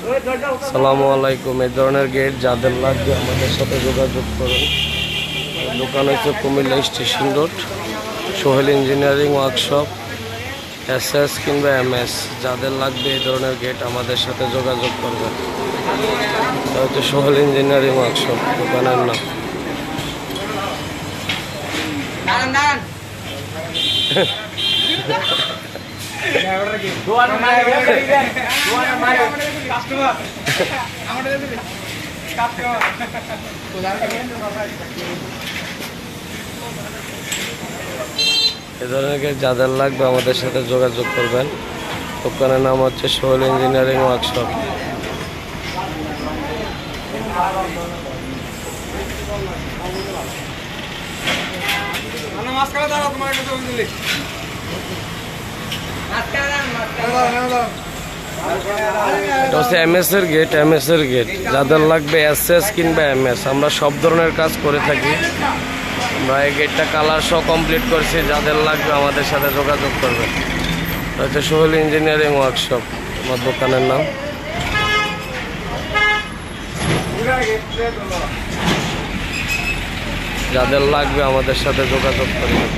আসসালামু আলাইকুম। এই ধরনের গেট যাদের লাগবে আমাদের সাথে যোগাযোগ করুন। দোকান হচ্ছে Comilla station road, Sohel engineering workshop, SS কিংবা MS। যাদের লাগবে এই ধরনের গেট আমাদের সাথে যোগাযোগ করবেন। এটা হচ্ছে সোহেল ইঞ্জিনিয়ারিং ওয়ার্কশপ দোকানের নাম। এ ধরনের গেট যাদের লাগবে আমাদের সাথে যোগাযোগ করবেন। দোকানের নাম হচ্ছে সোহেল ইঞ্জিনিয়ারিং ওয়ার্কশপ। এটা হচ্ছে MS এর গেট, MS এর গেট। যাদের লাগবে SS কিংবা MS, আমরা সব ধরনের কাজ করে থাকি। আমরা এই গেটটা কালার সহ কমপ্লিট করছি। যাদের লাগবে আমাদের সাথে যোগাযোগ করবেন। এটা হচ্ছে সোহেল ইঞ্জিনিয়ারিং ওয়ার্কশপ আমার দোকানের নাম। যাদের লাগবে আমাদের সাথে যোগাযোগ করবেন।